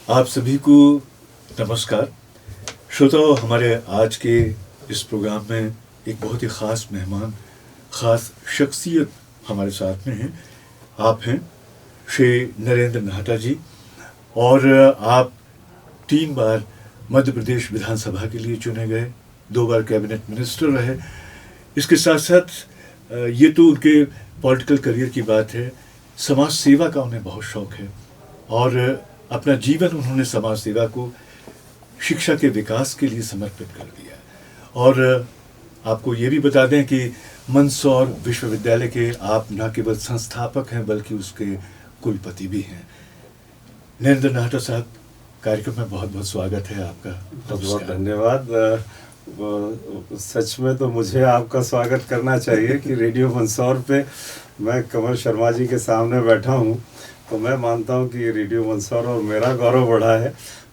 आप सभी को नमस्कार। श्रोताओं, हमारे आज के इस प्रोग्राम में एक बहुत ही ख़ास मेहमान, ख़ास शख्सियत हमारे साथ में हैं। आप हैं श्री नरेंद्र नाहटा जी, और आप 3 बार मध्य प्रदेश विधानसभा के लिए चुने गए, 2 बार कैबिनेट मिनिस्टर रहे। इसके साथ साथ ये तो उनके पॉलिटिकल करियर की बात है, समाज सेवा का उन्हें बहुत शौक़ है और अपना जीवन उन्होंने समाज सेवा को शिक्षा के विकास के लिए समर्पित कर दिया। और आपको ये भी बता दें कि मंदसौर विश्वविद्यालय के आप न केवल संस्थापक हैं बल्कि उसके कुलपति भी हैं। नरेंद्र नाहटा साहब, कार्यक्रम में बहुत बहुत स्वागत है आपका। बहुत धन्यवाद। सच में तो मुझे आपका स्वागत करना चाहिए कि रेडियो मंदसौर पे मैं कमल शर्मा जी के सामने बैठा हूँ, तो मैं मानता हूँ कि ये रेडियो मंदसौर और मेरा गौरव बढ़ा है।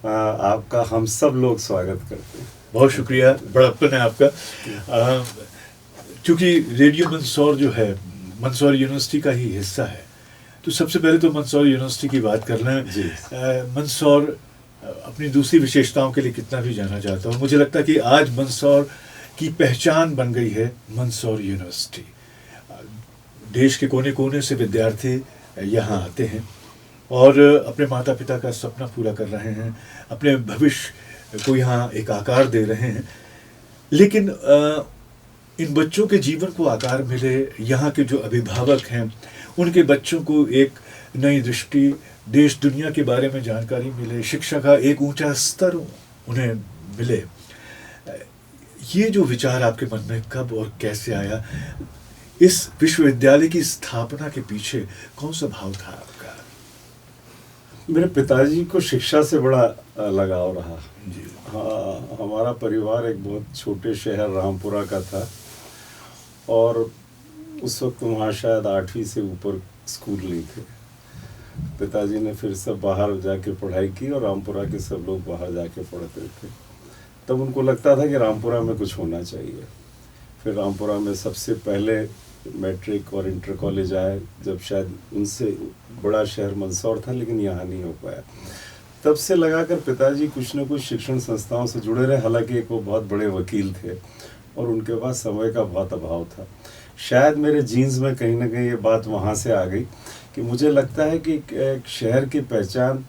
आपका हम सब लोग स्वागत करते हैं। बहुत शुक्रिया, बड़प्पन है आपका। क्योंकि रेडियो मंदसौर जो है मंदसौर यूनिवर्सिटी का ही हिस्सा है, तो सबसे पहले तो मंदसौर यूनिवर्सिटी की बात कर लें। मंदसौर अपनी दूसरी विशेषताओं के लिए कितना भी जाना जाता है, मुझे लगता है कि आज मंदसौर की पहचान बन गई है मंदसौर यूनिवर्सिटी। देश के कोने कोने से विद्यार्थी यहाँ आते हैं और अपने माता पिता का सपना पूरा कर रहे हैं, अपने भविष्य को यहाँ एक आकार दे रहे हैं। लेकिन इन बच्चों के जीवन को आकार मिले, यहाँ के जो अभिभावक हैं उनके बच्चों को एक नई दृष्टि, देश दुनिया के बारे में जानकारी मिले, शिक्षा का एक ऊंचा स्तर उन्हें मिले। ये जो विचार आपके मन में कब और कैसे आया? इस विश्वविद्यालय की स्थापना के पीछे कौन सा भाव था आपका? मेरे पिताजी को शिक्षा से बड़ा लगाव रहा जी। हाँ, हमारा परिवार एक बहुत छोटे शहर रामपुरा का था और उस वक्त वहाँ शायद 8वीं से ऊपर स्कूल नहीं थे। पिताजी ने फिर सब बाहर जाके पढ़ाई की और रामपुरा के सब लोग बाहर जाके पढ़ते थे। तब उनको लगता था कि रामपुरा में कुछ होना चाहिए। फिर रामपुरा में सबसे पहले मैट्रिक और इंटर कॉलेज आए, जब शायद उनसे बड़ा शहर मंदसौर था लेकिन यहाँ नहीं हो पाया। तब से लगाकर पिताजी कुछ न कुछ शिक्षण संस्थाओं से जुड़े रहे। हालांकि एक वो बहुत बड़े वकील थे और उनके पास समय का बहुत अभाव था। शायद मेरे जीन्स में कहीं ना कहीं ये बात वहाँ से आ गई कि मुझे लगता है कि एक शहर की पहचान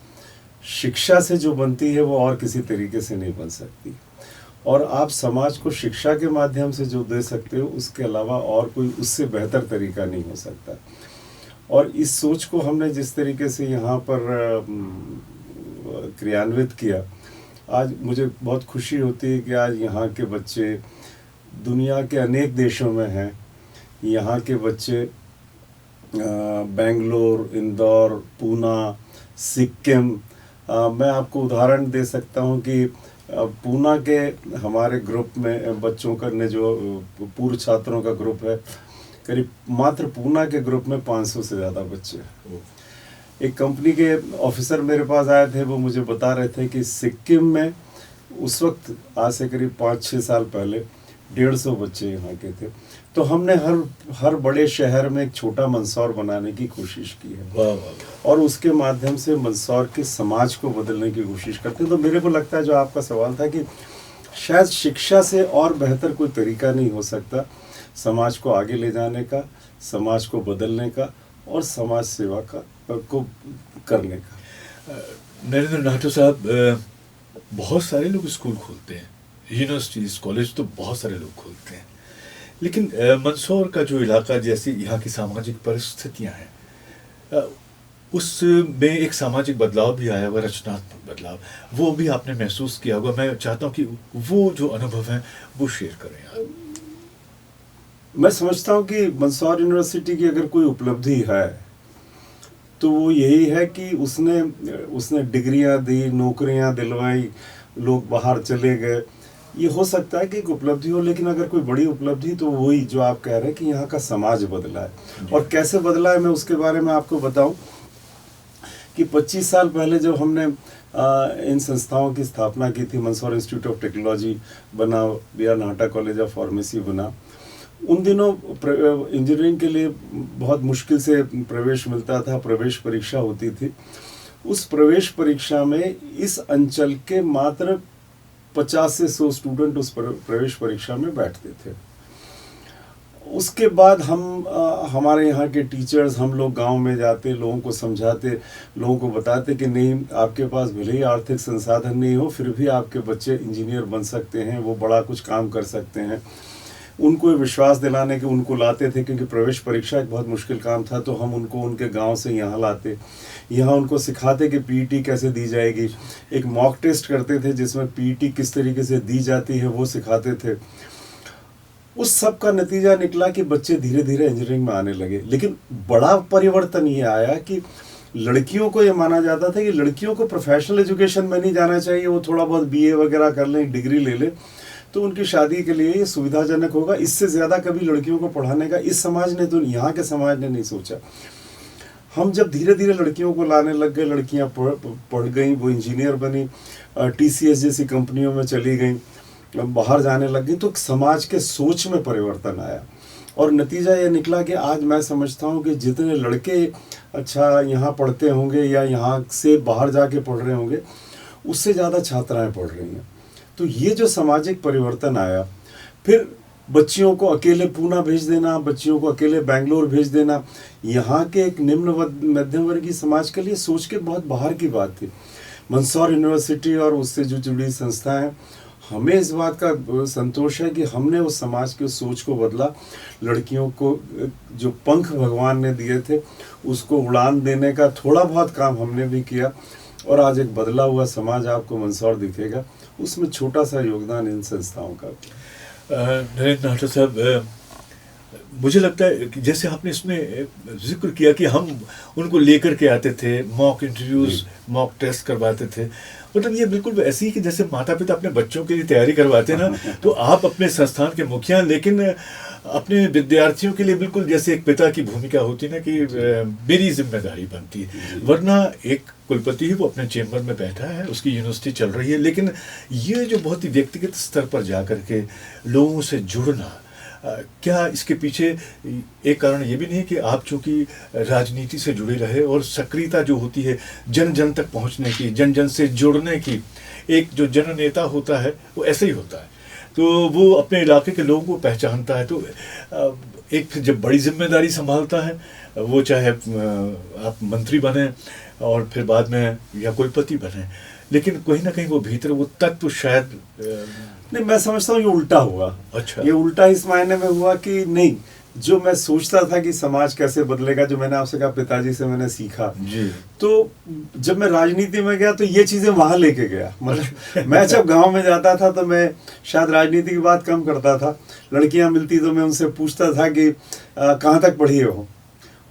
शिक्षा से जो बनती है वो और किसी तरीके से नहीं बन सकती, और आप समाज को शिक्षा के माध्यम से जो दे सकते हो उसके अलावा और कोई उससे बेहतर तरीका नहीं हो सकता। और इस सोच को हमने जिस तरीके से यहाँ पर क्रियान्वित किया, आज मुझे बहुत खुशी होती है कि आज यहाँ के बच्चे दुनिया के अनेक देशों में हैं। यहाँ के बच्चे बेंगलोर, इंदौर, पूना, सिक्किम, मैं आपको उदाहरण दे सकता हूँ कि पूना के हमारे ग्रुप में बच्चों का ने जो पूर्व छात्रों का ग्रुप है, करीब मात्र पूना के ग्रुप में 500 से ज़्यादा बच्चे हैं। एक कंपनी के ऑफिसर मेरे पास आए थे, वो मुझे बता रहे थे कि सिक्किम में उस वक्त आज से करीब 5-6 साल पहले 150 बच्चे यहाँ के थे। तो हमने हर बड़े शहर में एक छोटा मंदसौर बनाने की कोशिश की है और उसके माध्यम से मंदसौर के समाज को बदलने की कोशिश करते हैं। तो मेरे को लगता है, जो आपका सवाल था कि शायद शिक्षा से और बेहतर कोई तरीका नहीं हो सकता समाज को आगे ले जाने का, समाज को बदलने का और समाज सेवा को करने का। नरेंद्र नाहटा साहब, बहुत सारे लोग स्कूल खोलते हैं, यूनिवर्सिटीज़, कॉलेज तो बहुत सारे लोग खोलते हैं, लेकिन मंदसौर का जो इलाका, जैसी यहाँ की सामाजिक परिस्थितियाँ हैं, उसमें एक सामाजिक बदलाव भी आया हुआ, रचनात्मक बदलाव, वो भी आपने महसूस किया होगा। मैं चाहता हूँ कि वो जो अनुभव हैं वो शेयर करें आप। मैं समझता हूँ कि मंदसौर यूनिवर्सिटी की अगर कोई उपलब्धि है तो वो यही है कि उसने डिग्रियाँ दी, नौकरियाँ दिलवाई, लोग बाहर चले गए। ये हो सकता है कि एक उपलब्धि हो, लेकिन अगर कोई बड़ी उपलब्धि तो वही जो आप कह रहे हैं कि यहाँ का समाज बदला है। और कैसे बदला है, मैं उसके बारे में आपको बताऊं कि 25 साल पहले जब हमने इन संस्थाओं की स्थापना की थी, मंदसौर इंस्टीट्यूट ऑफ टेक्नोलॉजी बना, B R Nahata college of pharmacy बना, उन दिनों इंजीनियरिंग के लिए बहुत मुश्किल से प्रवेश मिलता था, प्रवेश परीक्षा होती थी। उस प्रवेश परीक्षा में इस अंचल के मात्र 50 से 100 स्टूडेंट उस प्रवेश परीक्षा में बैठते थे। उसके बाद हमारे यहाँ के टीचर्स, हम लोग गांव में जाते, लोगों को समझाते, लोगों को बताते कि नहीं, आपके पास भले ही आर्थिक संसाधन नहीं हो, फिर भी आपके बच्चे इंजीनियर बन सकते हैं, वो बड़ा कुछ काम कर सकते हैं। उनको विश्वास दिलाने के उनको लाते थे, क्योंकि प्रवेश परीक्षा एक बहुत मुश्किल काम था, तो हम उनको उनके गांव से यहाँ लाते, यहाँ उनको सिखाते कि पीईटी कैसे दी जाएगी। एक मॉक टेस्ट करते थे जिसमें पीईटी किस तरीके से दी जाती है वो सिखाते थे। उस सब का नतीजा निकला कि बच्चे धीरे धीरे इंजीनियरिंग में आने लगे। लेकिन बड़ा परिवर्तन ये आया कि लड़कियों को ये माना जाता था कि लड़कियों को प्रोफेशनल एजुकेशन में नहीं जाना चाहिए, वो थोड़ा बहुत बीए वगैरह कर लें, डिग्री ले लें तो उनकी शादी के लिए ये सुविधाजनक होगा। इससे ज़्यादा कभी लड़कियों को पढ़ाने का इस समाज ने, तो यहाँ के समाज ने नहीं सोचा। हम जब धीरे धीरे लड़कियों को लाने लग गए, लड़कियाँ पढ़ गई, वो इंजीनियर बनी, टीसीएस जैसी कंपनियों में चली गई, बाहर जाने लग गई, तो समाज के सोच में परिवर्तन आया। और नतीजा ये निकला कि आज मैं समझता हूँ कि जितने लड़के अच्छा यहाँ पढ़ते होंगे या यहाँ से बाहर जाके पढ़ रहे होंगे, उससे ज़्यादा छात्राएं पढ़ रही हैं। तो ये जो सामाजिक परिवर्तन आया, फिर बच्चियों को अकेले पूना भेज देना, बच्चियों को अकेले बेंगलोर भेज देना, यहाँ के एक निम्न मध्यम वर्गीय समाज के लिए सोच के बहुत बाहर की बात थी। मंदसौर यूनिवर्सिटी और उससे जो जुड़ी संस्थाएं, हमें इस बात का संतोष है कि हमने उस समाज की सोच को बदला। लड़कियों को जो पंख भगवान ने दिए थे उसको उड़ान देने का थोड़ा बहुत काम हमने भी किया, और आज एक बदला हुआ समाज आपको मंदसौर दिखेगा। उसमें छोटा सा योगदान इन संस्थाओं का। नरेंद्र नाहटा साहब, मुझे लगता है कि जैसे आपने इसमें जिक्र किया कि हम उनको लेकर के आते थे, मॉक इंटरव्यूज, मॉक टेस्ट करवाते थे, मतलब ये बिल्कुल ऐसी ही कि जैसे माता पिता अपने बच्चों के लिए तैयारी करवाते ना, तो आप अपने संस्थान के मुखिया, लेकिन अपने विद्यार्थियों के लिए बिल्कुल जैसे एक पिता की भूमिका होती है ना, कि मेरी जिम्मेदारी बनती है। वरना एक कुलपति ही वो अपने चेंबर में बैठा है, उसकी यूनिवर्सिटी चल रही है, लेकिन ये जो बहुत ही व्यक्तिगत स्तर पर जा कर के लोगों से जुड़ना, क्या इसके पीछे एक कारण ये भी नहीं है कि आप चूंकि राजनीति से जुड़े रहे, और सक्रियता जो होती है जन जन तक पहुंचने की, जन जन से जुड़ने की, एक जो जननेता होता है वो ऐसे ही होता है, तो वो अपने इलाके के लोगों को पहचानता है। तो एक जब बड़ी जिम्मेदारी संभालता है, वो चाहे आप मंत्री बने और फिर बाद में या कुलपति बने, लेकिन कहीं ना कहीं वो भीतर वो तत्व शायद नहीं, मैं समझता हूँ ये उल्टा हुआ। अच्छा, ये उल्टा इस मायने में हुआ कि नहीं, जो मैं सोचता था कि समाज कैसे बदलेगा, जो मैंने आपसे कहा पिताजी से मैंने सीखा जी, तो जब मैं राजनीति में गया तो ये चीजें वहां लेके गया। मतलब मैं जब गांव में जाता था तो मैं शायद राजनीति की बात कम करता था, लड़कियां मिलती तो मैं उनसे पूछता था कि कहाँ तक पढ़ी हो,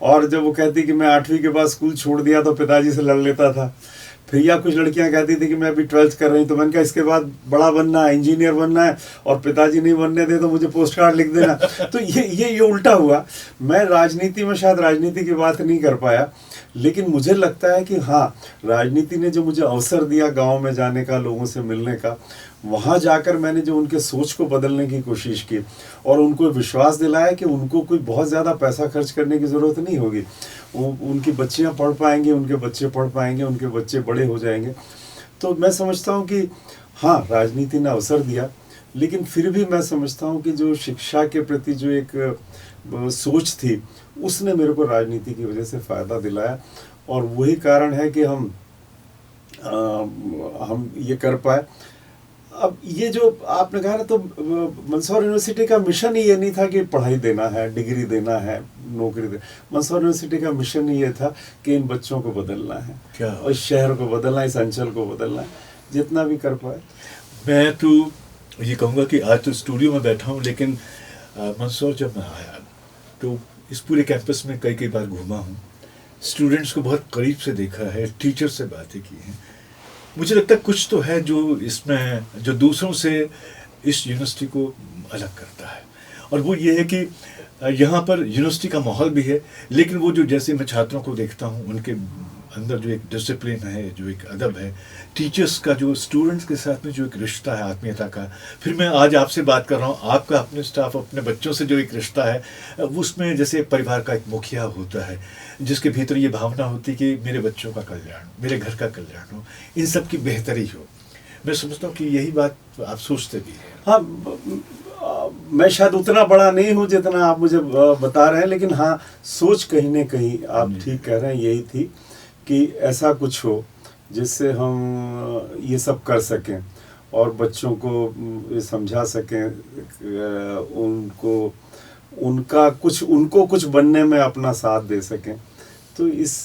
और जब वो कहती कि मैं 8वीं के बाद स्कूल छोड़ दिया तो पिताजी से लड़ लेता था। फिर या कुछ लड़कियां कहती थी कि मैं अभी 12th कर रही हूँ, तो मैंने कहा इसके बाद बड़ा बनना है, इंजीनियर बनना है, और पिताजी नहीं बनने दे तो मुझे पोस्ट कार्ड लिख देना। तो ये उल्टा हुआ। मैं राजनीति में शायद राजनीति की बात नहीं कर पाया, लेकिन मुझे लगता है कि हाँ, राजनीति ने जो मुझे अवसर दिया गांव में जाने का, लोगों से मिलने का, वहाँ जाकर मैंने जो उनके सोच को बदलने की कोशिश की और उनको विश्वास दिलाया कि उनको कोई बहुत ज़्यादा पैसा खर्च करने की ज़रूरत नहीं होगी, उनकी बच्चियाँ पढ़ पाएंगी, उनके बच्चे पढ़ पाएंगे, उनके बच्चे बड़े हो जाएंगे। तो मैं समझता हूँ कि हाँ, राजनीति ने अवसर दिया, लेकिन फिर भी मैं समझता हूँ कि जो शिक्षा के प्रति जो एक सोच थी, उसने मेरे को राजनीति की वजह से फ़ायदा दिलाया, और वही कारण है कि हम ये कर पाए। अब ये जो आपने कहा ना, तो मंदसौर यूनिवर्सिटी का मिशन ही ये नहीं था कि पढ़ाई देना है, डिग्री देना है, नौकरी देना। मंदसौर यूनिवर्सिटी का मिशन ही ये था कि इन बच्चों को बदलना है, क्या और इस शहर को बदलना है, इस अंचल को बदलना है, जितना भी कर पाए। मैं तो ये कहूँगा कि आज तो स्टूडियो में बैठा हूँ, लेकिन मंदसौर जब मैं आया तो इस पूरे कैंपस में कई बार घूमा हूँ, स्टूडेंट्स को बहुत करीब से देखा है, टीचर से बातें की हैं। मुझे लगता है कुछ तो है जो इसमें, जो दूसरों से इस यूनिवर्सिटी को अलग करता है, और वो ये है कि यहाँ पर यूनिवर्सिटी का माहौल भी है, लेकिन वो जो जैसे मैं छात्रों को देखता हूँ, उनके अंदर जो एक डिसिप्लिन है, जो एक अदब है, टीचर्स का जो स्टूडेंट्स के साथ में जो एक रिश्ता है आत्मीयता का, फिर मैं आज आपसे बात कर रहा हूँ, आपका अपने स्टाफ अपने बच्चों से जो एक रिश्ता है, उसमें जैसे परिवार का एक मुखिया होता है जिसके भीतर ये भावना होती है कि मेरे बच्चों का कल्याण, मेरे घर का कल्याण हो, इन सब की बेहतरी हो। मैं समझता हूँ कि यही बात आप सोचते भी हैं। हाँ, मैं शायद उतना बड़ा नहीं हूँ जितना आप मुझे बता रहे हैं, लेकिन हाँ, सोच कहीं न कहीं आप ठीक कह रहे हैं, यही थी कि ऐसा कुछ हो जिससे हम ये सब कर सकें और बच्चों को ये समझा सकें, उनको कुछ बनने में अपना साथ दे सकें। तो इस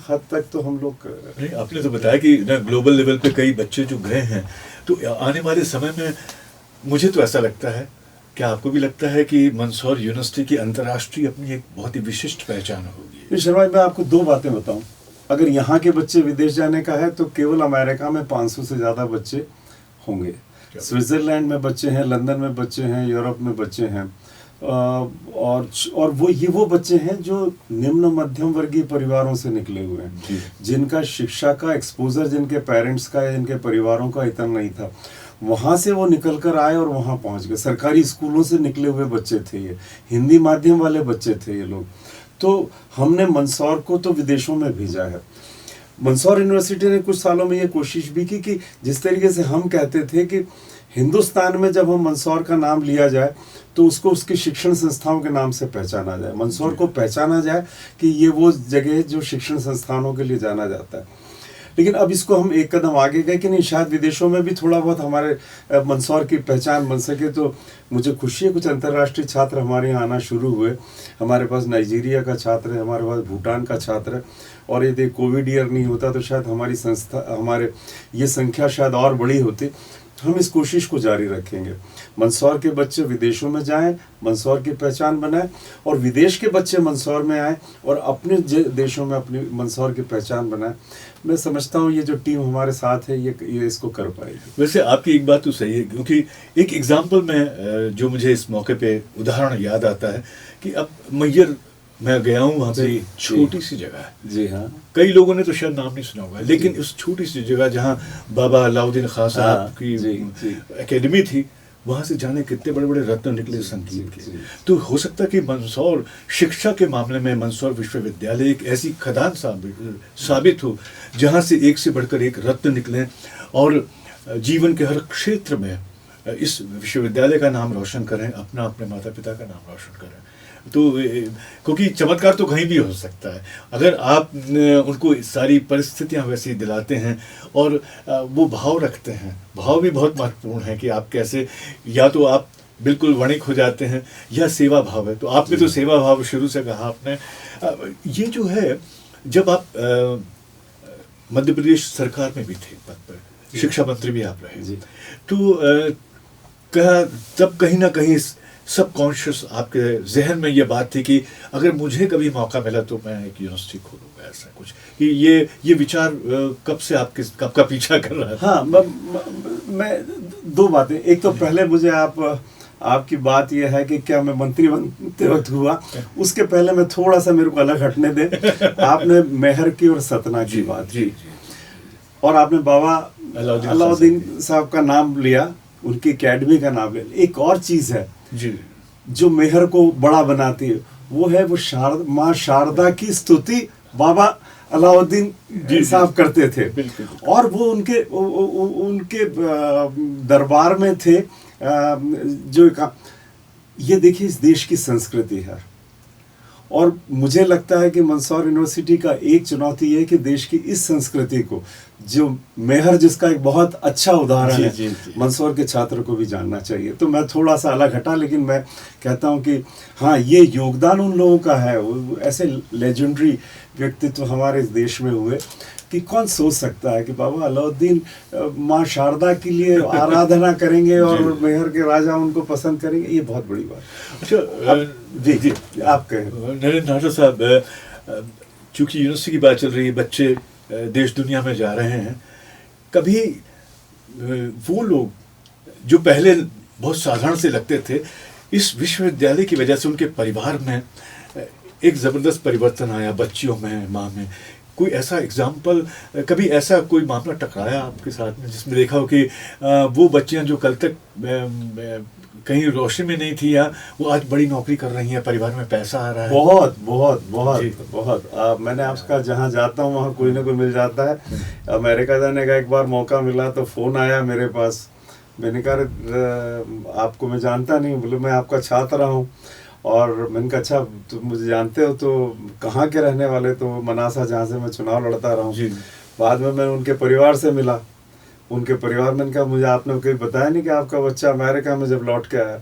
हद तक तो हम लोग नहीं, आपने तो बताया कि ना ग्लोबल लेवल पे कई बच्चे जो गए हैं, तो आने वाले समय में मुझे तो ऐसा लगता है, क्या आपको भी लगता है कि मंदसौर यूनिवर्सिटी की अंतर्राष्ट्रीय अपनी एक बहुत ही विशिष्ट पहचान होगी? शर्मा, मैं आपको दो बातें बताऊं। अगर यहाँ के बच्चे विदेश जाने का है तो केवल अमेरिका में 500 से ज़्यादा बच्चे होंगे, स्विट्ज़रलैंड में बच्चे हैं, लंदन में बच्चे हैं, यूरोप में बच्चे हैं, और वो बच्चे हैं जो निम्न मध्यम वर्गीय परिवारों से निकले हुए हैं, जिनका शिक्षा का एक्सपोजर जिनके पेरेंट्स का या जिनके परिवारों का इतना नहीं था, वहाँ से वो निकल कर आए और वहाँ पहुँच गए। सरकारी स्कूलों से निकले हुए बच्चे थे ये, हिंदी माध्यम वाले बच्चे थे ये लोग। तो हमने मंदसौर को तो विदेशों में भेजा है। मंदसौर यूनिवर्सिटी ने कुछ सालों में ये कोशिश भी की कि जिस तरीके से हम कहते थे कि हिंदुस्तान में जब हम मंदसौर का नाम लिया जाए तो उसको उसकी शिक्षण संस्थाओं के नाम से पहचाना जाए, मंदसौर को पहचाना जाए कि ये वो जगह है जो शिक्षण संस्थानों के लिए जाना जाता है। लेकिन अब इसको हम एक कदम आगे गए कि नहीं, शायद विदेशों में भी थोड़ा बहुत हमारे मंदसौर की पहचान बन सके। तो मुझे खुशी है, कुछ अंतर्राष्ट्रीय छात्र हमारे यहाँ आना शुरू हुए। हमारे पास नाइजीरिया का छात्र है, हमारे पास भूटान का छात्र है, और यदि कोविड ईयर नहीं होता तो शायद हमारी संस्था, हमारे ये संख्या शायद और बड़ी होती। हम इस कोशिश को जारी रखेंगे, मंदसौर के बच्चे विदेशों में जाएं, मंदसौर की पहचान बनाएं, और विदेश के बच्चे मंदसौर में आएं और अपने देशों में अपनी मंदसौर की पहचान बनाएं। मैं समझता हूँ ये जो टीम हमारे साथ है ये इसको कर पाएगी। वैसे आपकी एक बात तो सही है, क्योंकि एक एग्जाम्पल में जो मुझे इस मौके पे उदाहरण याद आता है कि अब मैयर मैं गया हूँ, वहाँ पे छोटी सी जगह है। जी हाँ, कई लोगों ने तो शायद नाम नहीं सुना होगा, लेकिन उस छोटी सी जगह जहाँ बाबा अलाउद्दीन खां साहब की एकेडमी थी, वहाँ से जाने कितने बड़े बड़े रत्न निकले संगीत के। तो हो सकता है कि मंदसौर शिक्षा के मामले में मंदसौर विश्वविद्यालय एक ऐसी खदान साबित हो जहाँ से एक से बढ़कर एक रत्न निकले और जीवन के हर क्षेत्र में इस विश्वविद्यालय का नाम रोशन करें, अपना अपने माता पिता का नाम रोशन करें। तो क्योंकि चमत्कार तो कहीं भी हो सकता है अगर आप उनको सारी परिस्थितियां वैसी दिलाते हैं और वो भाव रखते हैं। भाव भी बहुत महत्वपूर्ण है कि आप कैसे, या तो आप बिल्कुल वणिक हो जाते हैं या सेवा भाव है। तो आपने तो सेवा भाव शुरू से कहा आपने। ये जो है, जब आप मध्य प्रदेश सरकार में भी थे पद पर, शिक्षा मंत्री भी आप रहे, तो तब कहीं ना कहीं सबकॉन्शियस आपके जहन में ये बात थी कि अगर मुझे कभी मौका मिला तो मैं एक यूनिवर्सिटी खोलूंगा, ऐसा कुछ कि ये विचार कब से कब का पीछा कर रहा था? हाँ, मैं दो बातें। एक तो पहले मुझे आपकी बात यह है कि क्या मैं मंत्री बनते वक्त हुआ, उसके पहले मैं थोड़ा सा, मेरे को अलग हटने दें। आपने मेहर की और सतना की बात की और आपने बाबा अलाउद्दीन साहब का नाम लिया, उनकी एकेडमी का नाम लिया। एक और चीज़ है जी जो मेहर को बड़ा बनाती है, वो है वो माँ शारदा की स्तुति बाबा अलाउद्दीन साहब करते थे। और वो उनके दरबार में थे। जो ये देखिए, इस देश की संस्कृति है, और मुझे लगता है कि मंदसौर यूनिवर्सिटी का एक चुनौती है कि देश की इस संस्कृति को, जो मेहर जिसका एक बहुत अच्छा उदाहरण है, मंदसौर के छात्र को भी जानना चाहिए। तो मैं थोड़ा सा अलग हटा, लेकिन मैं कहता हूँ कि हाँ, ये योगदान उन लोगों का है। ऐसे लेजेंडरी व्यक्तित्व हमारे इस देश में हुए कि कौन सोच सकता है कि बाबा अलाउद्दीन माँ शारदा के लिए आराधना करेंगे और मेहर के राजा उनको पसंद करेंगे। ये बहुत बड़ी बात। अच्छा, जी आप कहें। नरेंद्र नाटा साहब, चूंकि यूनिवर्सिटी की बात चल रही है, बच्चे देश दुनिया में जा रहे हैं, कभी वो लोग जो पहले बहुत साधारण से लगते थे, इस विश्वविद्यालय की वजह से उनके परिवार में एक ज़बरदस्त परिवर्तन आया, बच्चियों में, माँ में कोई ऐसा एग्जाम्पल, कभी ऐसा कोई मामला टकराया आपके साथ में जिसमें देखा हो कि वो बच्चियां जो कल तक कहीं रोशनी में नहीं थी, या वो आज बड़ी नौकरी कर रही हैं, परिवार में पैसा आ रहा है? बहुत बहुत बहुत बहुत मैंने आपका जहाँ जाता हूँ वहाँ कोई ना कोई मिल जाता है। अमेरिका जाने का एक बार मौका मिला तो फ़ोन आया मेरे पास, मैंने कहा आपको मैं जानता नहीं, बोले मैं आपका छात्र रहा हूँ। और मैंने कहा अच्छा तुम मुझे जानते हो, तो कहाँ के रहने वाले? तो मनासा, जहाँ से मैं चुनाव लड़ता रहा हूँ। बाद में मैं उनके परिवार से मिला, उनके परिवार में कहा मुझे आपने कहीं बताया नहीं कि आपका बच्चा अमेरिका में जब लौट के आया।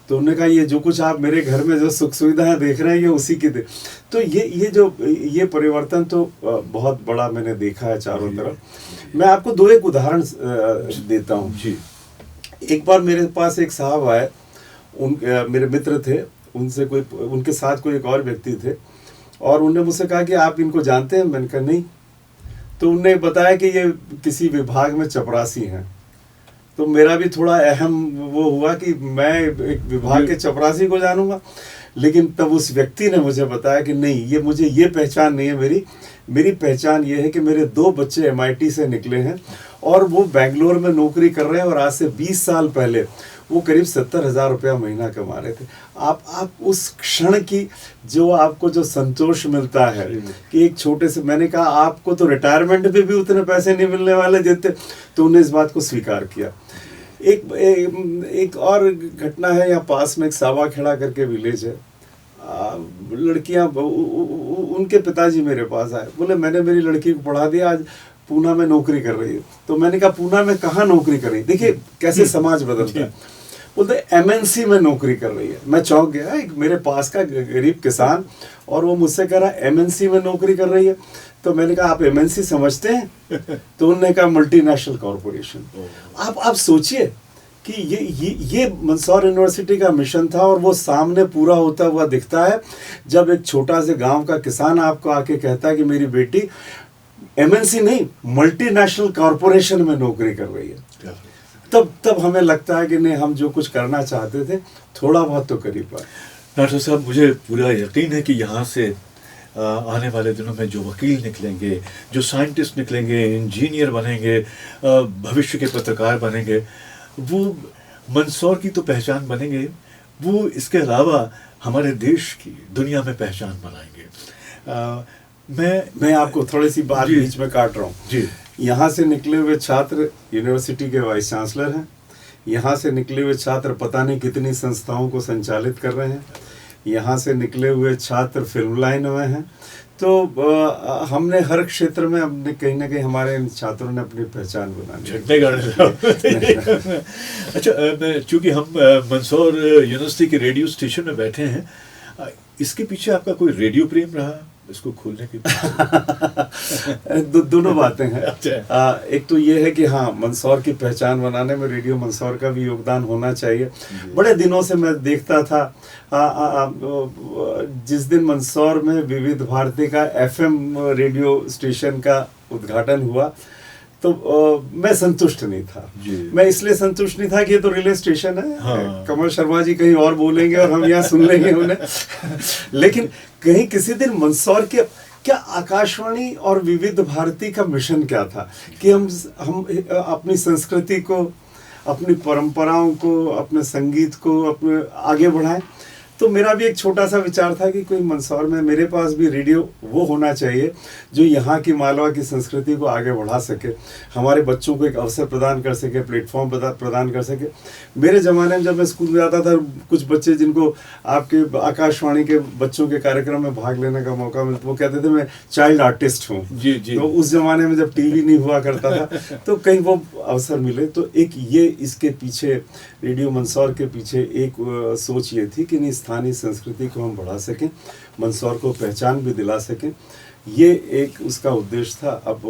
तो उन्होंने कहा ये जो कुछ आप मेरे घर में जो सुख सुविधाएं देख रहे हैं ये उसी की दे। तो ये परिवर्तन तो बहुत बड़ा मैंने देखा है चारों तरफ। मैं आपको दो एक उदाहरण देता हूँ जी। एक बार मेरे पास एक साहब आए, मेरे मित्र थे, उनके साथ कोई एक और व्यक्ति थे, और उन्होंने मुझसे कहा कि आप इनको जानते हैं? मैंने कहा नहीं। तो उन्होंने बताया कि ये किसी विभाग में चपरासी हैं। तो मेरा भी थोड़ा अहम वो हुआ कि मैं एक विभाग के चपरासी को जानूंगा, लेकिन तब उस व्यक्ति ने मुझे बताया कि नहीं, ये मुझे ये पहचान नहीं है, मेरी पहचान ये है कि मेरे 2 बच्चे MIT से निकले हैं और वो बेंगलोर में नौकरी कर रहे हैं, और आज से 20 साल पहले वो करीब 70,000 रुपया महीना कमा रहे थे। आप उस क्षण की जो आपको जो संतोष मिलता है कि एक छोटे से, मैंने कहा आपको तो रिटायरमेंट पे भी उतने पैसे नहीं मिलने वाले जितने, तो उन्होंने इस बात को स्वीकार किया। एक और घटना है, यहाँ पास में एक सावाखेड़ा करके विलेज है, लड़कियां, उनके पिताजी मेरे पास आए, बोले मैंने मेरी लड़की को पढ़ा दिया, आज पूना में नौकरी कर रही है। तो मैंने कहा पूना में कहाँ नौकरी कर रही है? देखिए कैसे समाज बदलता है। बोलते MNC में नौकरी कर रही है। मैं चौंक गया, एक मेरे पास का गरीब किसान, और वो मुझसे कह रहा MNC में नौकरी कर रही है। तो मैंने कहा आप MNC समझते हैं? तो उन्होंने कहा मल्टीनेशनल कॉरपोरेशन। आप सोचिए कि ये मंदसौर यूनिवर्सिटी का मिशन था, और वो सामने पूरा होता हुआ दिखता है जब एक छोटा से गांव का किसान आपको आके कहता है कि मेरी बेटी MNC नहीं, मल्टीनेशनल कॉरपोरेशन में नौकरी कर रही है। तब हमें लगता है कि नहीं, हम जो कुछ करना चाहते थे थोड़ा बहुत तो कर ही पाए। डॉक्टर साहब, मुझे पूरा यकीन है कि यहाँ से आने वाले दिनों में जो वकील निकलेंगे, जो साइंटिस्ट निकलेंगे, इंजीनियर बनेंगे, भविष्य के पत्रकार बनेंगे, वो मंदसौर की तो पहचान बनेंगे, वो इसके अलावा हमारे देश की दुनिया में पहचान बनाएंगे। मैं आपको थोड़ी सी बात बीच में काट रहा हूँ जी। यहाँ से निकले हुए छात्र यूनिवर्सिटी के वाइस चांसलर हैं, यहाँ से निकले हुए छात्र पता नहीं कितनी संस्थाओं को संचालित कर रहे हैं, यहाँ से निकले हुए छात्र फिल्म लाइन में हैं। तो हमने हर क्षेत्र में अपने कहीं ना कहीं हमारे इन छात्रों ने अपनी पहचान बनानी। अच्छा, चूंकि हम मंदसौर यूनिवर्सिटी के रेडियो स्टेशन में बैठे हैं, इसके पीछे आपका कोई रेडियो प्रेम रहा इसको खोलने की? दोनों बातें हैं। एक तो ये है कि हाँ, मंदसौर की पहचान बनाने में रेडियो मंदसौर का भी योगदान होना चाहिए। बड़े दिनों से मैं देखता था, जिस दिन मंदसौर में विविध भारती का FM रेडियो स्टेशन का उद्घाटन हुआ तो मैं संतुष्ट नहीं था। मैं इसलिए संतुष्ट नहीं था कि ये तो रिले स्टेशन है, हाँ। कमल शर्मा जी कहीं और बोलेंगे और हम यहाँ सुन लेंगे उन्हें। लेकिन कहीं किसी दिन मंदसौर के क्या आकाशवाणी और विविध भारती का मिशन क्या था कि हम अपनी संस्कृति को, अपनी परंपराओं को, अपने संगीत को अपने आगे बढ़ाएं। तो मेरा भी एक छोटा सा विचार था कि कोई मंदसौर में मेरे पास भी रेडियो वो होना चाहिए जो यहाँ की मालवा की संस्कृति को आगे बढ़ा सके, हमारे बच्चों को एक अवसर प्रदान कर सके, प्लेटफॉर्म प्रदान कर सके। मेरे ज़माने में जब मैं स्कूल में जाता था, कुछ बच्चे जिनको आपके आकाशवाणी के बच्चों के कार्यक्रम में भाग लेने का मौका मिलता, वो कहते थे मैं चाइल्ड आर्टिस्ट हूँ। तो उस ज़माने में जब TV नहीं हुआ करता था तो कहीं वो अवसर मिले। तो एक ये इसके पीछे, रेडियो मंदसौर के पीछे एक सोच ये थी कि नहीं, स्थानीय संस्कृति को हम बढ़ा सकें, मंदसौर को पहचान भी दिला सकें। ये एक उसका उद्देश्य था। अब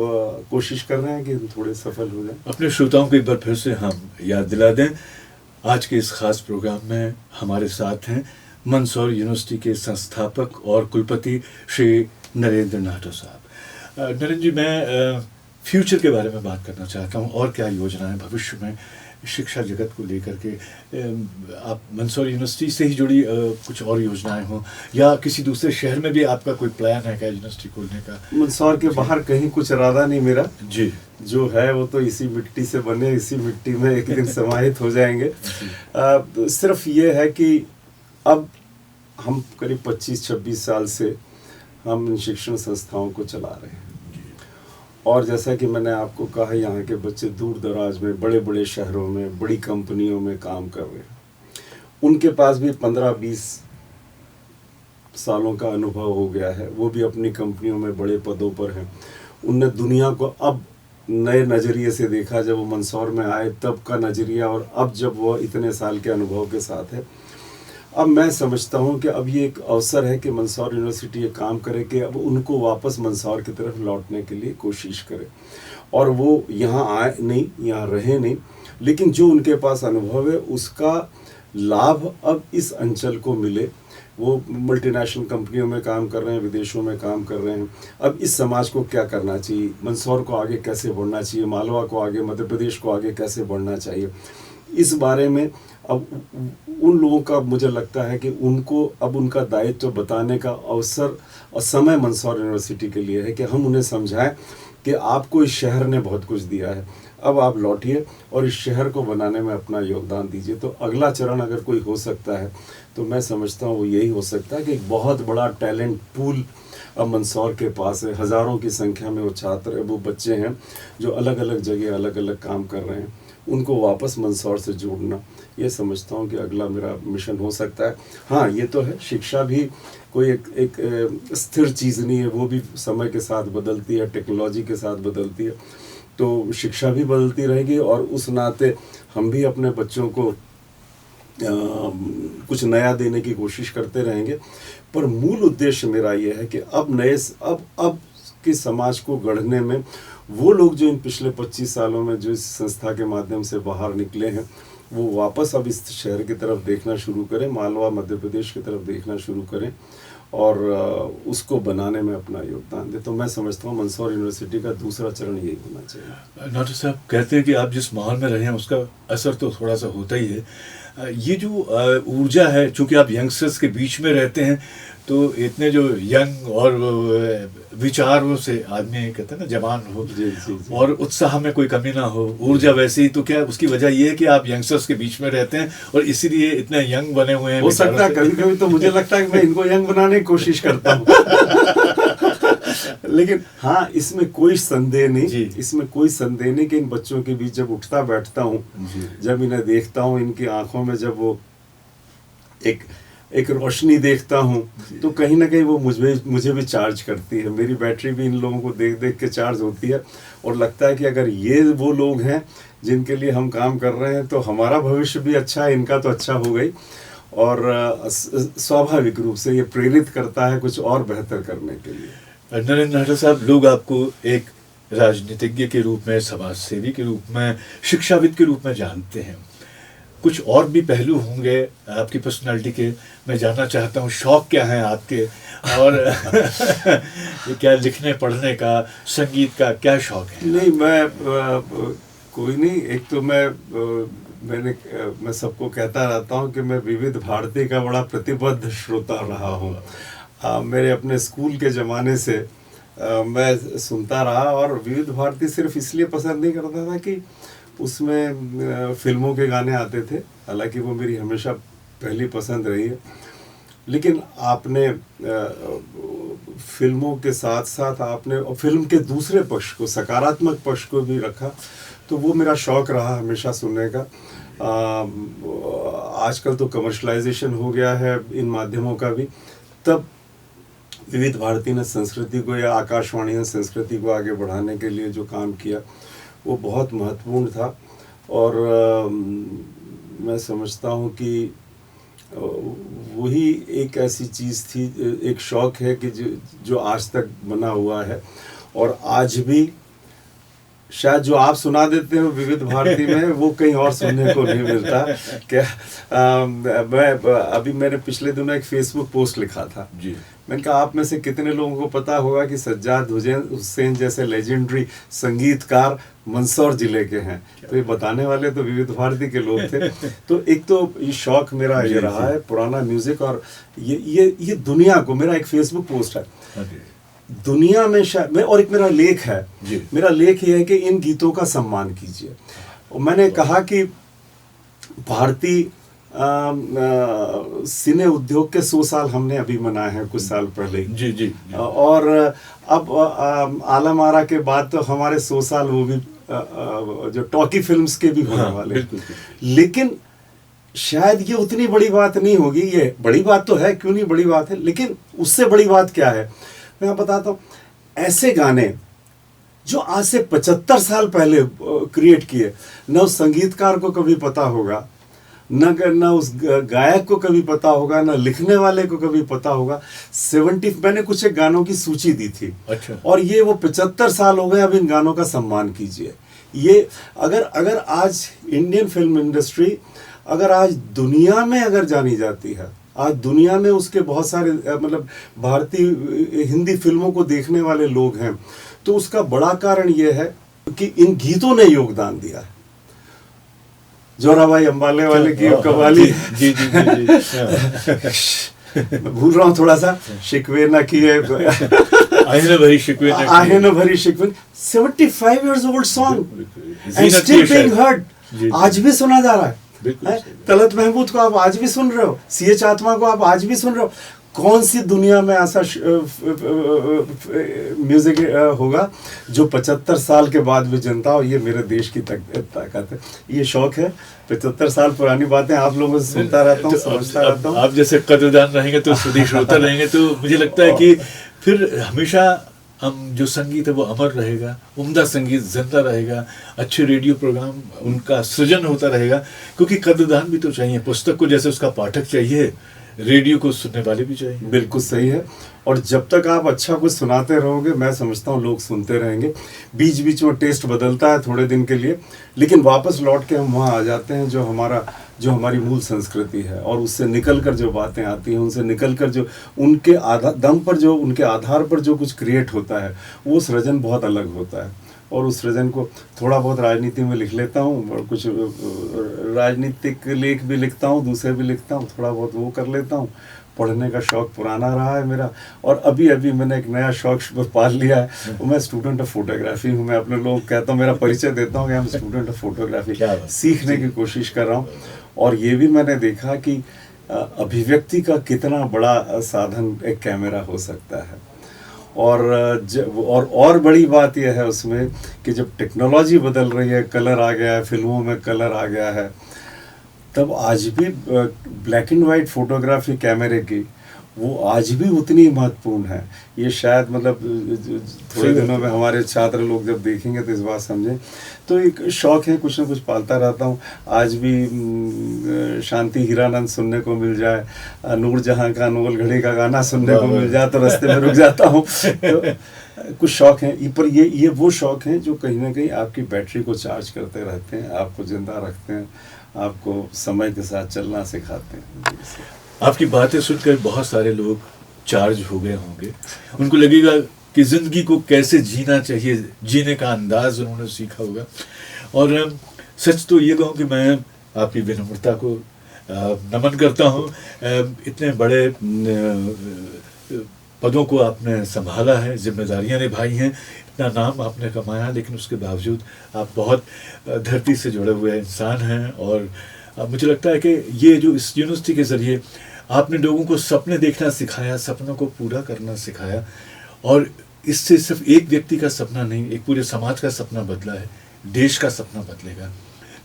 कोशिश कर रहे हैं कि थोड़े सफल हो जाएं। अपने श्रोताओं को एक बार फिर से हम याद दिला दें, आज के इस खास प्रोग्राम में हमारे साथ हैं मंदसौर यूनिवर्सिटी के संस्थापक और कुलपति श्री नरेंद्र नाहटा साहब। नरेंद्र जी, मैं फ्यूचर के बारे में बात करना चाहता हूँ, और क्या योजनाएं भविष्य में शिक्षा जगत को लेकर के आप मंदसौर यूनिवर्सिटी से ही जुड़ी कुछ और योजनाएं हों या किसी दूसरे शहर में भी आपका कोई प्लान है क्या यूनिवर्सिटी खोलने का? मंदसौर के बाहर कहीं कुछ इरादा नहीं मेरा जी। जो है वो तो इसी मिट्टी से बने, इसी मिट्टी में एक दिन समाहित हो जाएंगे। सिर्फ ये है कि अब हम करीब 25-26 साल से हम इन शिक्षण संस्थाओं को चला रहे हैं और जैसा कि मैंने आपको कहा, यहाँ के बच्चे दूर दराज में, बड़े बड़े शहरों में, बड़ी कंपनियों में काम कर रहे हैं। उनके पास भी 15-20 सालों का अनुभव हो गया है, वो भी अपनी कंपनियों में बड़े पदों पर हैं। उनने दुनिया को अब नए नज़रिए से देखा, जब वो मंदसौर में आए तब का नज़रिया और अब जब वो इतने साल के अनुभव के साथ है। अब मैं समझता हूँ कि अब ये एक अवसर है कि मंदसौर यूनिवर्सिटी ये काम करे कि अब उनको वापस मंदसौर की तरफ लौटने के लिए कोशिश करे और वो यहाँ आए नहीं, यहाँ रहे नहीं, लेकिन जो उनके पास अनुभव है उसका लाभ अब इस अंचल को मिले। वो मल्टीनेशनल कंपनियों में काम कर रहे हैं, विदेशों में काम कर रहे हैं। अब इस समाज को क्या करना चाहिए, मंदसौर को आगे कैसे बढ़ना चाहिए, मालवा को आगे, मध्य प्रदेश को आगे कैसे बढ़ना चाहिए, इस बारे में अब उन लोगों का मुझे लगता है कि उनको अब उनका दायित्व बताने का अवसर और समय मंदसौर यूनिवर्सिटी के लिए है कि हम उन्हें समझाएं कि आपको इस शहर ने बहुत कुछ दिया है, अब आप लौटिए और इस शहर को बनाने में अपना योगदान दीजिए। तो अगला चरण अगर कोई हो सकता है तो मैं समझता हूँ वो यही हो सकता है कि एक बहुत बड़ा टैलेंट पूल अब मंदसौर के पास है। हज़ारों की संख्या में वो छात्र, वो बच्चे हैं जो अलग अलग जगह अलग अलग काम कर रहे हैं, उनको वापस मंदसौर से जोड़ना, ये समझता हूँ कि अगला मेरा मिशन हो सकता है। हाँ, ये तो है, शिक्षा भी कोई एक स्थिर चीज़ नहीं है, वो भी समय के साथ बदलती है, टेक्नोलॉजी के साथ बदलती है, तो शिक्षा भी बदलती रहेगी और उस नाते हम भी अपने बच्चों को कुछ नया देने की कोशिश करते रहेंगे। पर मूल उद्देश्य मेरा ये है कि अब के समाज को गढ़ने में वो लोग जो इन पिछले 25 सालों में जो इस संस्था के माध्यम से बाहर निकले हैं, वो वापस अब इस शहर की तरफ देखना शुरू करें, मालवा मध्य प्रदेश की तरफ देखना शुरू करें और उसको बनाने में अपना योगदान दें। तो मैं समझता हूँ मंदसौर यूनिवर्सिटी का दूसरा चरण यही होना चाहिए। डॉक्टर साहब कहते हैं कि आप जिस माहौल में रहे हैं उसका असर तो थोड़ा सा होता ही है। ये जो ऊर्जा है, चूँकि आप यंगस्टर्स के बीच में रहते हैं तो इतने जो यंग और विचारों से आदमी कहते हैं ना जवान हो, जी, जी, जी। और उत्साह में कोई कमी ना हो, ऊर्जा वैसे ही, तो क्या उसकी वजह ये है कि आप यंगस्टर्स के बीच में रहते हैं और इसीलिए इतने यंग बने हुए हैं? हो सकता है, कभी कभी तो मुझे लगता है कि मैं इनको यंग बनाने की कोशिश करता हूँ लेकिन हाँ, इसमें कोई संदेह नहीं, इसमें कोई संदेह नहीं कि इन बच्चों के बीच जब उठता बैठता हूँ, जब इन्हें देखता हूँ, इनकी आंखों में जब वो एक रोशनी देखता हूँ, तो कहीं ना कहीं वो मुझे भी चार्ज करती है। मेरी बैटरी भी इन लोगों को देख देख के चार्ज होती है और लगता है कि अगर ये वो लोग हैं जिनके लिए हम काम कर रहे हैं तो हमारा भविष्य भी अच्छा है, इनका तो अच्छा हो गई। और स्वाभाविक रूप से ये प्रेरित करता है कुछ और बेहतर करने के लिए। नरेंद्र नाहटा साहब, लोग आपको एक राजनीतिज्ञ के रूप में, समाज सेवी के रूप में, शिक्षाविद के रूप में जानते हैं। कुछ और भी पहलू होंगे आपकी पर्सनालिटी के, मैं जानना चाहता हूँ शौक क्या है आपके, और क्या लिखने पढ़ने का, संगीत का क्या शौक है? नहीं, मैं कोई नहीं। एक तो मैं सबको कहता रहता हूँ कि मैं विविध भारती का बड़ा प्रतिबद्ध श्रोता रहा हूँ। मेरे अपने स्कूल के ज़माने से मैं सुनता रहा और विविध भारती सिर्फ इसलिए पसंद नहीं करता था कि उसमें फिल्मों के गाने आते थे, हालांकि वो मेरी हमेशा पहली पसंद रही है, लेकिन आपने फिल्मों के साथ साथ आपने फिल्म के दूसरे पक्ष को, सकारात्मक पक्ष को भी रखा, तो वो मेरा शौक़ रहा हमेशा सुनने का। आजकल तो कमर्शलाइजेशन हो गया है इन माध्यमों का भी, तब विविध भारती ने संस्कृति को, या आकाशवाणी ने संस्कृति को आगे बढ़ाने के लिए जो काम किया वो बहुत महत्वपूर्ण था। और मैं समझता हूँ कि वही एक ऐसी चीज़ थी, एक शौक़ है कि जो आज तक बना हुआ है और आज भी शायद जो आप सुना देते हो विविध भारती में वो कहीं और सुनने को नहीं मिलता। क्या मैंने पिछले दिनों एक फेसबुक पोस्ट लिखा था जी। मैंने कहा आप में से कितने लोगों को पता होगा कि सज्जाद हुसैन जैसे लेजेंडरी संगीतकार मंदसौर जिले के हैं। तो ये बताने वाले तो विविध भारती के लोग थे। तो एक तो ये शौक मेरा ये रहा है पुराना म्यूजिक, और ये दुनिया को, मेरा एक फेसबुक पोस्ट है, दुनिया में शायद मैं, और एक मेरा लेख है, मेरा लेख ये है कि इन गीतों का सम्मान कीजिए। और मैंने कहा कि भारतीय सिने उद्योग के 100 साल हमने अभी मनाए हैं कुछ साल पहले जी। और अब आलम आरा के बाद तो हमारे 100 साल वो भी जो टॉकी फिल्म्स के भी होने वाले। बिल्कुल। लेकिन शायद ये उतनी बड़ी बात नहीं होगी। ये बड़ी बात तो है, क्यों नहीं बड़ी बात है, लेकिन उससे बड़ी बात क्या है मैं बताता हूँ। ऐसे गाने जो आज से 75 साल पहले क्रिएट किए, न उस संगीतकार को कभी पता होगा, न उस गायक को कभी पता होगा, न लिखने वाले को कभी पता होगा। 70 मैंने कुछ एक गानों की सूची दी थी। अच्छा। और ये वो 75 साल हो गए। अब इन गानों का सम्मान कीजिए। ये अगर आज इंडियन फिल्म इंडस्ट्री अगर आज दुनिया में अगर जानी जाती है, आज दुनिया में उसके बहुत सारे मतलब भारतीय हिंदी फिल्मों को देखने वाले लोग हैं, तो उसका बड़ा कारण ये है कि इन गीतों ने योगदान दिया है। जोराबाई अंबाले वाले की कव्वाली, जी। मैं भूल रहा हूँ थोड़ा सा, शिकवे न किए आहे न भरी शिकवे, 75 years old song and still being heard, आज भी सुना जा रहा है। तलत महमूद को आप आज भी सुन रहे हो, CH आत्मा को आप आज भी सुन रहे हो। कौन सी दुनिया में ऐसा म्यूजिक होगा जो 75 साल के बाद भी जनता हो। ये मेरे देश की ताकत है, ये शौक है। 75 साल पुरानी बातें आप लोगों से सुनता रहता हूँ, समझता रहता हूँ। आप जैसे कदरदान रहेंगे तो स्वदेश होता रहेंगे, तो मुझे लगता है कि फिर हमेशा हम जो संगीत है वो अमर रहेगा, उम्दा संगीत जिंदा रहेगा, अच्छे रेडियो प्रोग्राम उनका सृजन होता रहेगा। क्योंकि कदरदान भी तो चाहिए, पुस्तक को जैसे उसका पाठक चाहिए, रेडियो को सुनने वाले भी चाहिए। बिल्कुल सही है। और जब तक आप अच्छा कुछ सुनाते रहोगे, मैं समझता हूँ लोग सुनते रहेंगे। बीच बीच में टेस्ट बदलता है थोड़े दिन के लिए, लेकिन वापस लौट के हम वहाँ आ जाते हैं जो हमारी मूल संस्कृति है। और उससे निकल कर जो बातें आती हैं, उनसे निकल कर जो उनके दम पर जो उनके आधार पर जो कुछ क्रिएट होता है, वो सृजन बहुत अलग होता है। और उस सृजन को थोड़ा बहुत राजनीति में लिख लेता हूँ, और कुछ राजनीतिक लेख भी लिखता हूँ, दूसरे भी लिखता हूँ, थोड़ा बहुत वो कर लेता हूँ। पढ़ने का शौक़ पुराना रहा है मेरा, और अभी मैंने एक नया शौक़ पाल लिया है। मैं स्टूडेंट ऑफ फोटोग्राफी हूँ। मैं अपने लोग कहता हूँ, मेरा परिचय देता हूँ कि मैं स्टूडेंट ऑफ फोटोग्राफी, सीखने की कोशिश कर रहा हूँ। और ये भी मैंने देखा कि अभिव्यक्ति का कितना बड़ा साधन एक कैमरा हो सकता है। और बड़ी बात यह है उसमें कि जब टेक्नोलॉजी बदल रही है, कलर आ गया है, फिल्मों में कलर आ गया है, तब आज भी ब्लैक एंड वाइट फोटोग्राफी कैमरे की वो आज भी उतनी महत्वपूर्ण है। ये शायद मतलब थोड़े दिनों में हमारे छात्र लोग जब देखेंगे तो इस बात समझें। तो एक शौक़ है, कुछ ना कुछ पालता रहता हूँ। आज भी शांति हीरानंद सुनने को मिल जाए, नूरजहां का नोल घड़ी का गाना सुनने को मिल जाए तो रास्ते में रुक जाता हूँ। तो कुछ शौक़ हैं, पर ये वो शौक़ हैं जो कहीं ना कहीं आपकी बैटरी को चार्ज करते रहते हैं, आपको जिंदा रखते हैं, आपको समय के साथ चलना सिखाते हैं। आपकी बातें सुनकर बहुत सारे लोग चार्ज हो गए होंगे, उनको लगेगा कि ज़िंदगी को कैसे जीना चाहिए, जीने का अंदाज उन्होंने सीखा होगा। और सच तो ये कहूँ कि मैं आपकी विनम्रता को नमन करता हूँ। इतने बड़े पदों को आपने संभाला है, जिम्मेदारियां निभाई हैं, इतना नाम आपने कमाया, लेकिन उसके बावजूद आप बहुत धरती से जुड़े हुए इंसान हैं। और मुझे लगता है कि ये जो इस यूनिवर्सिटी के ज़रिए आपने लोगों को सपने देखना सिखाया, सपनों को पूरा करना सिखाया, और इससे सिर्फ एक व्यक्ति का सपना नहीं, एक पूरे समाज का सपना बदला है, देश का सपना बदलेगा।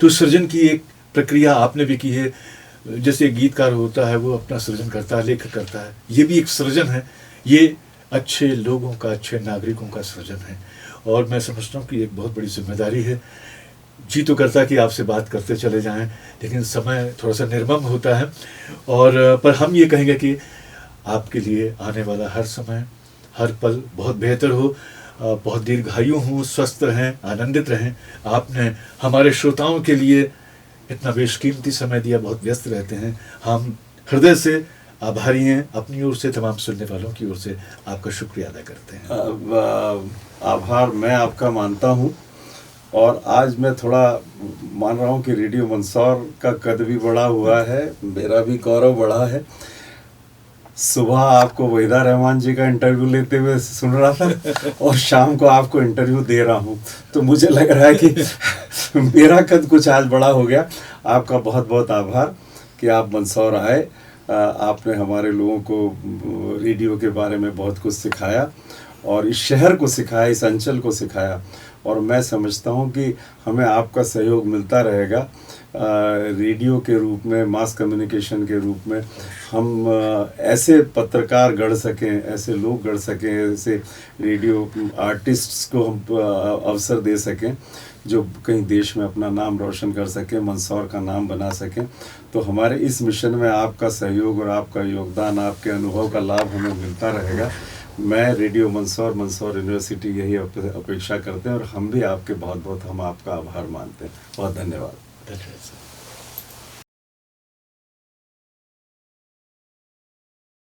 तो सृजन की एक प्रक्रिया आपने भी की है। जैसे एक गीतकार होता है, वो अपना सृजन करता है, लेखक करता है, ये भी एक सृजन है। ये अच्छे लोगों का, अच्छे नागरिकों का सृजन है। और मैं समझता हूँ कि एक बहुत बड़ी जिम्मेदारी है। जी तो करता है कि आपसे बात करते चले जाएं, लेकिन समय थोड़ा सा निर्मम होता है। और पर हम ये कहेंगे कि आपके लिए आने वाला हर समय, हर पल बहुत बेहतर हो। बहुत दीर्घायु हों, स्वस्थ रहें, आनंदित रहें। आपने हमारे श्रोताओं के लिए इतना बेशकीमती समय दिया, बहुत व्यस्त रहते हैं। हम हृदय से आभारी हैं, अपनी ओर से, तमाम सुनने वालों की ओर से आपका शुक्रिया अदा करते हैं। आभार मैं आपका मानता हूँ, और आज मैं थोड़ा मान रहा हूँ कि रेडियो मंदसौर का कद भी बड़ा हुआ है, मेरा भी गौरव बढ़ा है। सुबह आपको वहीदा रहमान जी का इंटरव्यू लेते हुए सुन रहा था और शाम को आपको इंटरव्यू दे रहा हूँ, तो मुझे लग रहा है कि मेरा कद कुछ आज बड़ा हो गया। आपका बहुत बहुत आभार कि आप मंदसौर आए। आपने हमारे लोगों को रेडियो के बारे में बहुत कुछ सिखाया, और इस शहर को सिखाया, इस अंचल को सिखाया, और मैं समझता हूँ कि हमें आपका सहयोग मिलता रहेगा रेडियो के रूप में, मास कम्युनिकेशन के रूप में। हम ऐसे पत्रकार गढ़ सकें, ऐसे लोग गढ़ सकें, ऐसे रेडियो आर्टिस्ट्स को हम अवसर दे सकें जो कहीं देश में अपना नाम रोशन कर सकें, मंदसौर का नाम बना सकें। तो हमारे इस मिशन में आपका सहयोग और आपका योगदान, आपके अनुभव का लाभ हमें मिलता रहेगा। मैं रेडियो मंदसौर, मंदसौर यूनिवर्सिटी यही अपेक्षा करते हैं, और हम भी आपके बहुत बहुत हम आपका आभार मानते हैं। बहुत धन्यवाद। धन्यवाद सर।